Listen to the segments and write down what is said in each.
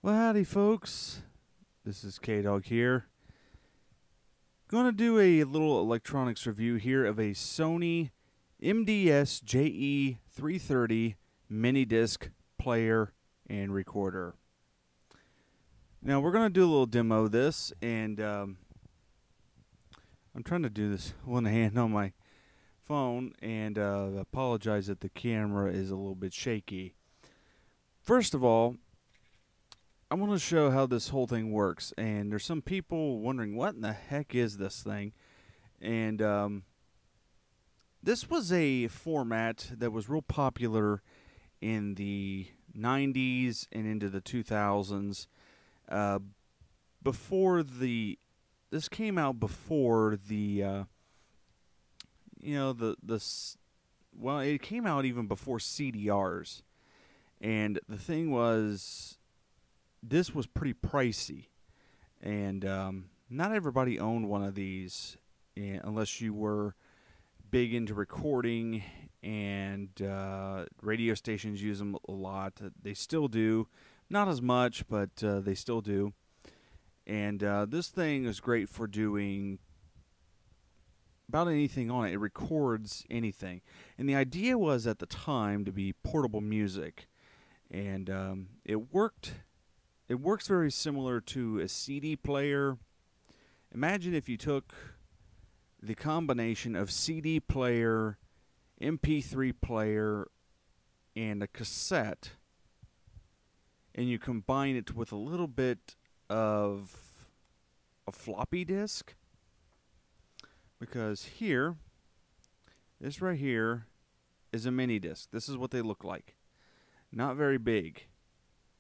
Well, howdy, folks. This is K-Dog here. Gonna do a little electronics review here of a Sony MDS-JE330 mini disc player and recorder. Now, we're gonna do a little demo of this, and I'm trying to do this one hand on my phone, and apologize that the camera is a little bit shaky. First of all, I want to show how this whole thing works, and there's some people wondering what in the heck is this thing. And this was a format that was real popular in the 90s and into the 2000s. This came out before it came out even before CDRs. And the thing was, this was pretty pricey, and not everybody owned one of these unless you were big into recording, and radio stations use them a lot. They still do, not as much, but they still do. And this thing is great for doing about anything on it. It records anything, and the idea was at the time to be portable music, and it worked. It works very similar to a CD player. Imagine if you took the combination of CD player, MP3 player, and a cassette, and you combine it with a little bit of a floppy disk. Because here, this right here is a mini disc. This is what they look like. Not very big.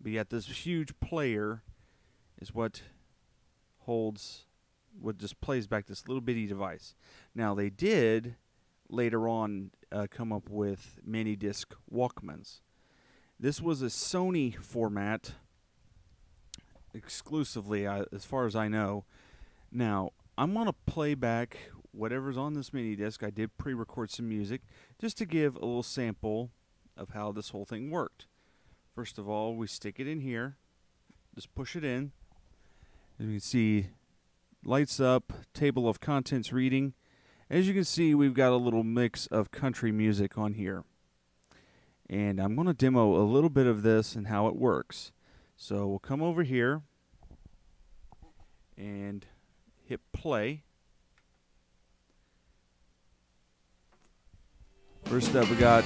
But yet this huge player is what just plays back this little bitty device. Now, they did later on come up with mini disc Walkmans. This was a Sony format exclusively, as far as I know. Now, I'm going to play back whatever's on this mini disc. I did pre-record some music just to give a little sample of how this whole thing worked. First of all, we stick it in here, just push it in. As you can see, lights up, table of contents reading. As you can see, we've got a little mix of country music on here. And I'm going to demo a little bit of this and how it works. So we'll come over here and hit play. First up, we got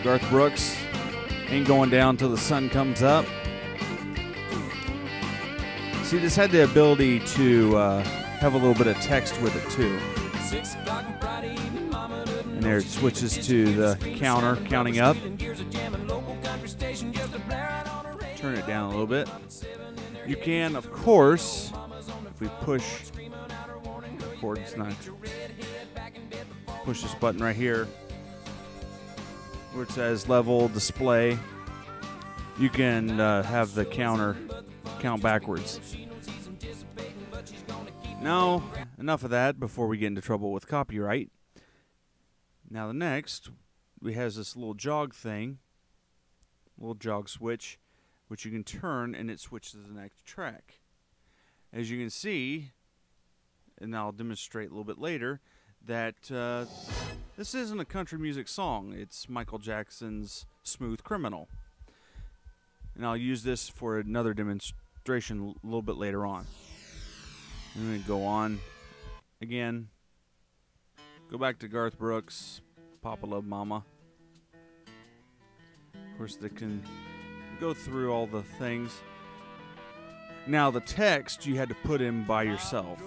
Garth Brooks. Ain't going down till the sun comes up. See, this had the ability to have a little bit of text with it too. And there it switches to the counter, counting up. Turn it down a little bit. You can, of course, if we push push this button right here, where it says level display, you can have the counter count backwards. Now, enough of that before we get into trouble with copyright. Now the next, we have this little jog thing, little jog switch, which you can turn and it switches to the next track. As you can see, and I'll demonstrate a little bit later, that this isn't a country music song. It's Michael Jackson's Smooth Criminal. And I'll use this for another demonstration a little bit later on. I'm going to go on again. Go back to Garth Brooks, Papa Love Mama. Of course, they can go through all the things. Now, the text you had to put in by yourself.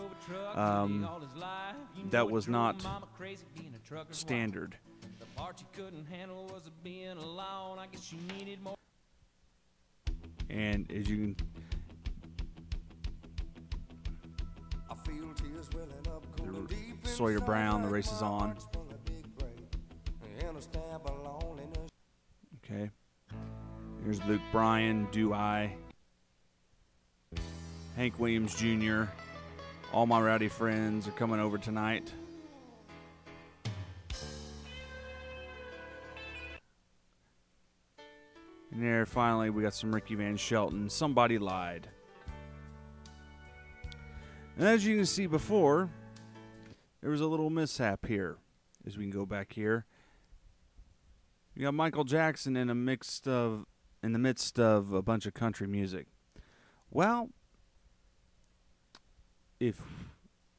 That was not standard. And as you can, Sawyer Brown, The Race Is On. Okay. Here's Luke Bryan, Do I. Hank Williams Jr., All My Rowdy Friends Are Coming Over Tonight. And there, finally, we got some Ricky Van Shelton. Somebody Lied. And as you can see before, there was a little mishap here. As we can go back here, you got Michael Jackson in the midst of a bunch of country music. Well, if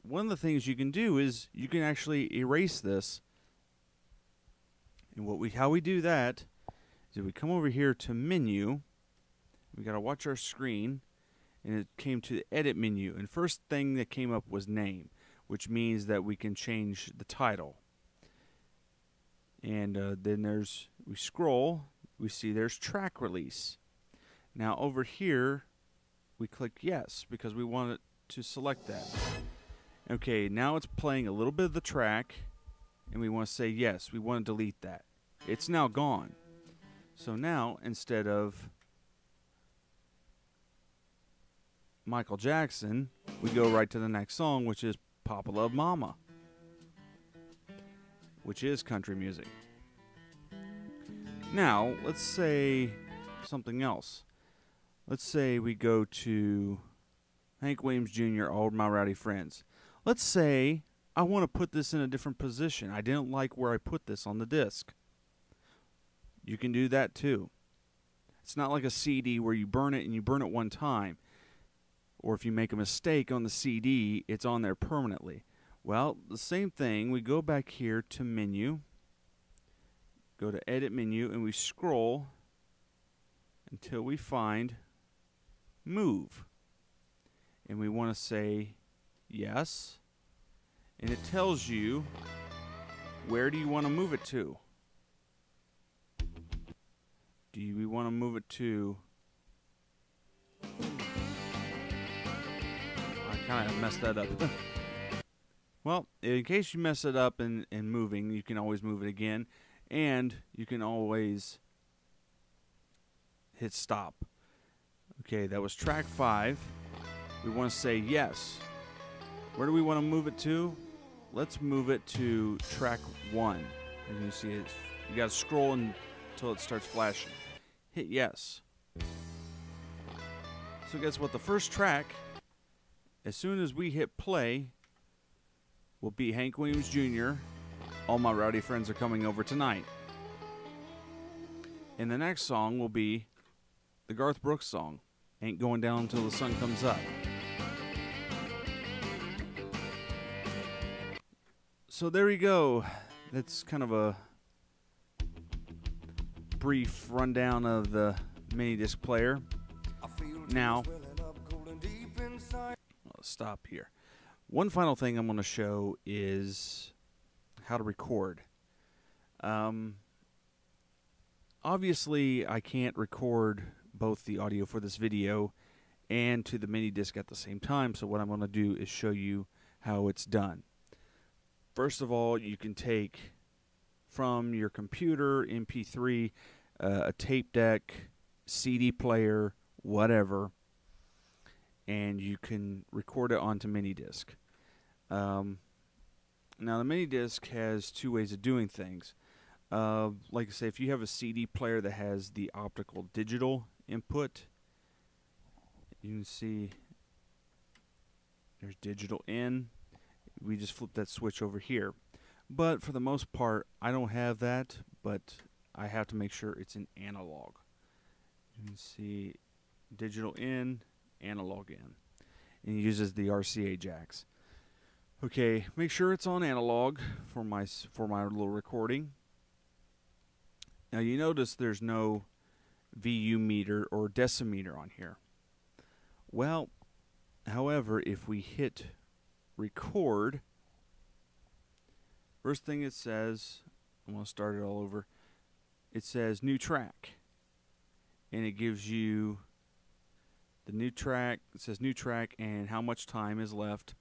one of the things you can do is you can actually erase this. And how we do that is we come over here to menu. We got to watch our screen, and it came to the edit menu. And first thing that came up was name, which means that we can change the title. And then we scroll, we see there's track release. Now over here, we click yes because we want it to select that. Okay, now it's playing a little bit of the track, and we want to say yes, we want to delete that. It's now gone. So now, instead of Michael Jackson, we go right to the next song, which is Papa Love Mama, which is country music. Now, let's say something else. Let's say we go to Hank Williams Jr., All My Rowdy Friends. Let's say I want to put this in a different position. I didn't like where I put this on the disc. You can do that too. It's not like a CD where you burn it and you burn it one time. Or if you make a mistake on the CD, it's on there permanently. Well, the same thing. We go back here to menu, go to edit menu, and we scroll until we find move. And we want to say yes. And it tells you where do you want to move it to. Do we want to move it to... I kind of messed that up. Well, in case you mess it up in moving, you can always move it again. And you can always hit stop. Okay, that was track 5. We want to say yes. Where do we want to move it to? Let's move it to track 1. And you see it. You got to scroll until it starts flashing. Hit yes. So guess what? The first track, as soon as we hit play, will be Hank Williams Jr., All My Rowdy Friends Are Coming Over Tonight. And the next song will be the Garth Brooks song, Ain't Going Down Until the Sun Comes Up. So there you go. That's kind of a brief rundown of the mini disc player. Now, I'll stop here. One final thing I'm going to show is how to record. Obviously, I can't record both the audio for this video and to the mini disc at the same time, so what I'm going to do is show you how it's done. First of all, you can take from your computer, MP3, a tape deck, CD player, whatever, and you can record it onto mini disc. Now the mini disc has two ways of doing things. Like I say, if you have a CD player that has the optical digital input, you can see there's digital in. We just flip that switch over here. But for the most part, I don't have that, but I have to make sure it's in analog. You can see digital in, analog in. And it uses the RCA jacks. Okay, make sure it's on analog for my little recording. Now you notice there's no VU meter or decimeter on here. Well, however, if we hit record, first thing it says, I'm going to start it all over, it says new track. And it gives you the new track, it says new track and how much time is left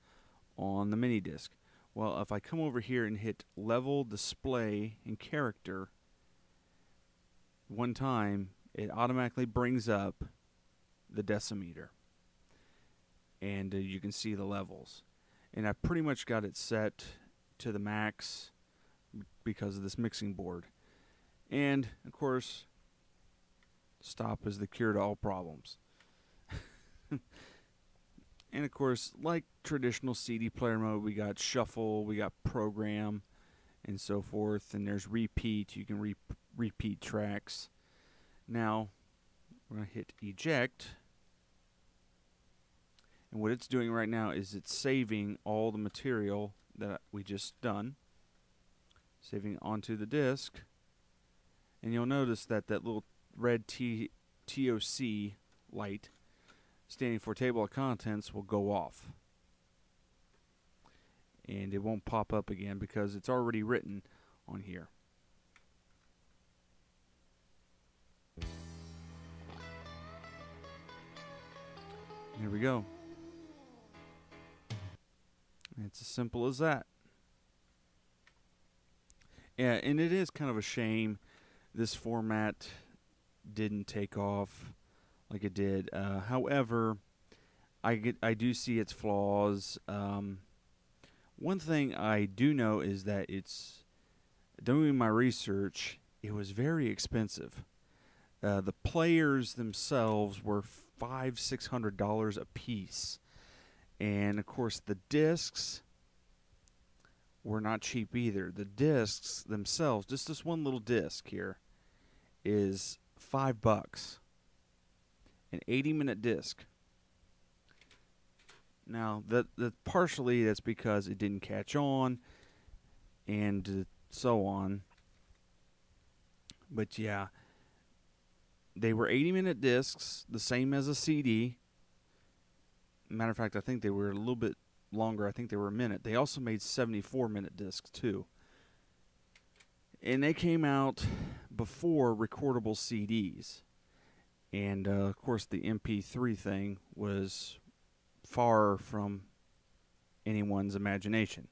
on the mini disc. Well, if I come over here and hit level, display, and character one time, it automatically brings up the decimeter. And you can see the levels. And I pretty much got it set to the max because of this mixing board. And, of course, Stop is the cure to all problems. And of course, like traditional CD player mode, we got shuffle, we got program, and so forth. And there's repeat. You can repeat tracks. Now, we're going to hit eject. And what it's doing right now is it's saving all the material that we just done. Saving onto the disk. And you'll notice that that little red TOC light standing for table of contents will go off. And it won't pop up again because it's already written on here. There we go. It's as simple as that. Yeah, and it is kind of a shame this format didn't take off like it did. However, I do see its flaws. One thing I do know is that it's doing my research. It was very expensive. The players themselves were $500-600 a piece, and of course the discs were not cheap either. The discs themselves, just this one little disc here, is $5. An 80-minute disc. Now, that partially that's because it didn't catch on, and so on. But yeah, they were 80-minute discs, the same as a CD. Matter of fact, I think they were a little bit longer. I think they were a minute. They also made 74-minute discs too. And they came out before recordable CDs. And of course the MP3 thing was far from anyone's imagination.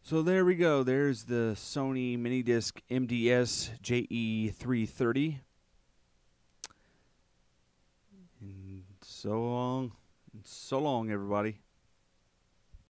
So there we go. There's the Sony MDS-JE330. And so long, everybody.